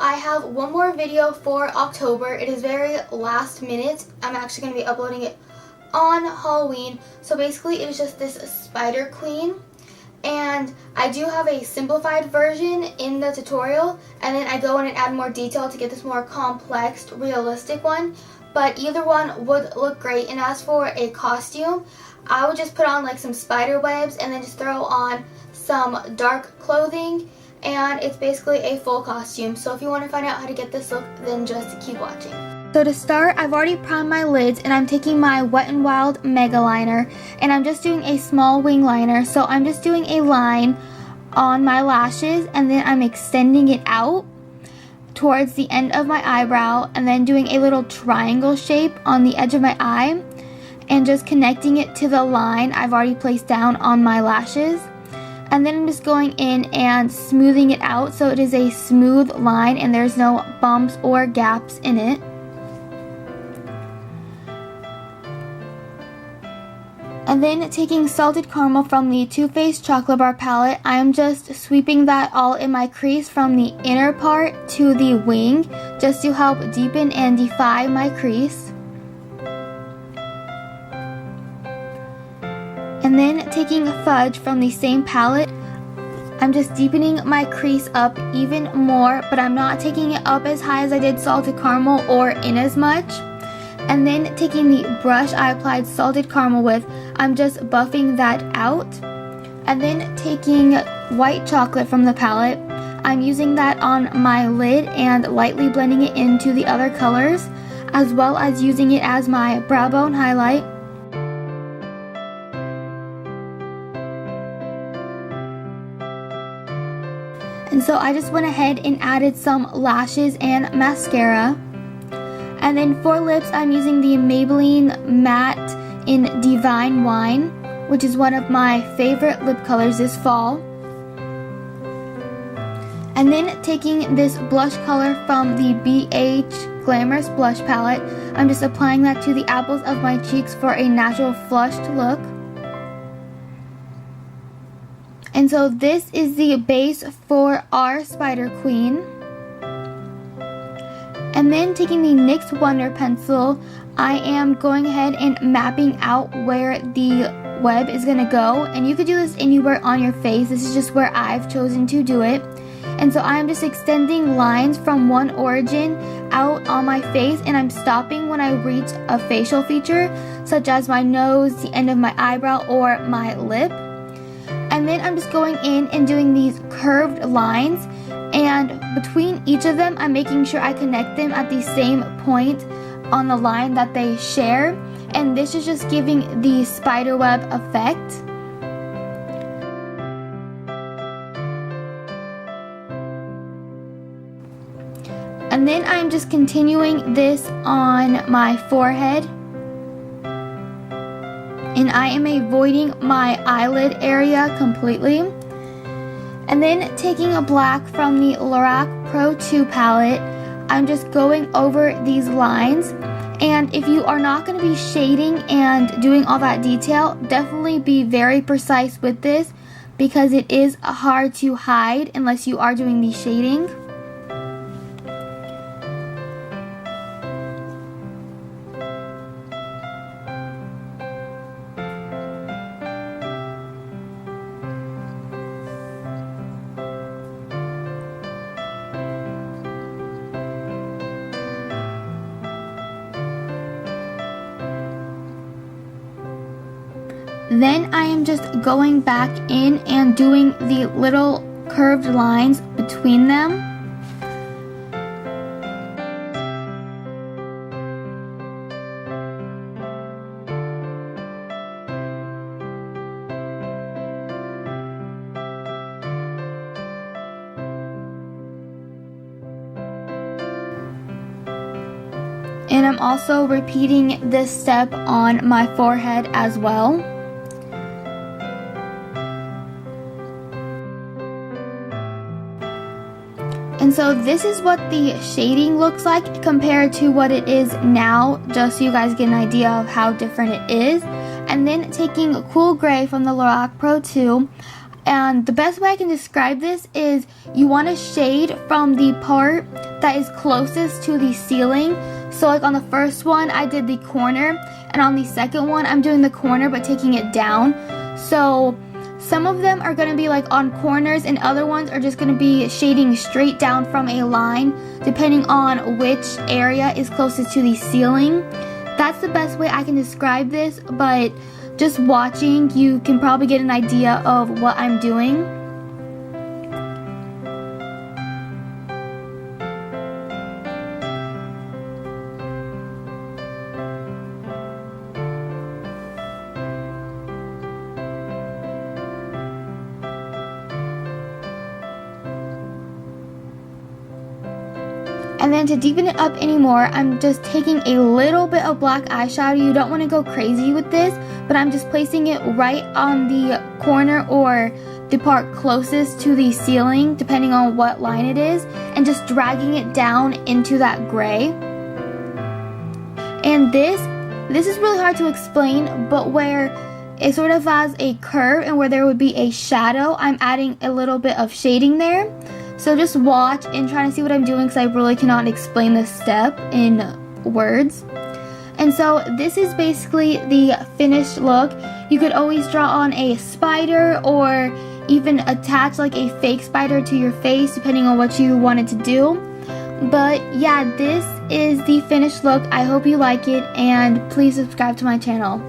I have one more video for October. It is very last minute. I'm actually going to be uploading it on Halloween. So basically it is just this spider queen. And I do have a simplified version in the tutorial. And then I go in and add more detail to get this more complex, realistic one. But either one would look great. And as for a costume, I would just put on like some spider webs and then just throw on some dark clothing. And it's basically a full costume. So if you want to find out how to get this look, then just keep watching. So to start, I've already primed my lids and I'm taking my Wet n Wild Mega Liner and I'm just doing a small wing liner. So I'm just doing a line on my lashes and then I'm extending it out towards the end of my eyebrow and then doing a little triangle shape on the edge of my eye and just connecting it to the line I've already placed down on my lashes. And then I'm just going in and smoothing it out so it is a smooth line and there's no bumps or gaps in it. And then taking Salted Caramel from the Too Faced Chocolate Bar palette, I am just sweeping that all in my crease from the inner part to the wing just to help deepen and define my crease. And then taking Fudge from the same palette, I'm just deepening my crease up even more, but I'm not taking it up as high as I did Salted Caramel or in as much. And then taking the brush I applied Salted Caramel with, I'm just buffing that out. And then taking White Chocolate from the palette, I'm using that on my lid and lightly blending it into the other colors, as well as using it as my brow bone highlight. And so I just went ahead and added some lashes and mascara. And then for lips, I'm using the Maybelline Matte in Divine Wine, which is one of my favorite lip colors this fall. And then taking this blush color from the BH Glamorous Blush Palette, I'm just applying that to the apples of my cheeks for a natural flushed look. And so this is the base for our Spider Queen. And then taking the NYX Wonder Pencil, I am going ahead and mapping out where the web is going to go. And you could do this anywhere on your face. This is just where I've chosen to do it. And so I'm just extending lines from one origin out on my face. And I'm stopping when I reach a facial feature, such as my nose, the end of my eyebrow, or my lip. And then I'm just going in and doing these curved lines. And between each of them, I'm making sure I connect them at the same point on the line that they share. And this is just giving the spiderweb effect. And then I'm just continuing this on my forehead. And I am avoiding my eyelid area completely. And then taking a black from the Lorac Pro 2 palette, I'm just going over these lines. And if you are not going to be shading and doing all that detail, definitely be very precise with this because it is hard to hide unless you are doing the shading. Then I am just going back in and doing the little curved lines between them. And I'm also repeating this step on my forehead as well. And so this is what the shading looks like compared to what it is now, just so you guys get an idea of how different it is. And then taking Cool Gray from the Lorac Pro 2, And the best way I can describe this is you want to shade from the part that is closest to the ceiling. So like on the first one, I did the corner, and on the second one, I'm doing the corner but taking it down. So some of them are going to be like on corners, and other ones are just going to be shading straight down from a line, depending on which area is closest to the ceiling. That's the best way I can describe this, but just watching, you can probably get an idea of what I'm doing. And then to deepen it up anymore, I'm just taking a little bit of black eyeshadow. You don't want to go crazy with this, but I'm just placing it right on the corner or the part closest to the ceiling, depending on what line it is, and just dragging it down into that gray. And this is really hard to explain, but where it sort of has a curve and where there would be a shadow, I'm adding a little bit of shading there. So just watch and try to see what I'm doing, because I really cannot explain this step in words. And so this is basically the finished look. You could always draw on a spider or even attach like a fake spider to your face, depending on what you wanted to do. But yeah, this is the finished look. I hope you like it, and please subscribe to my channel.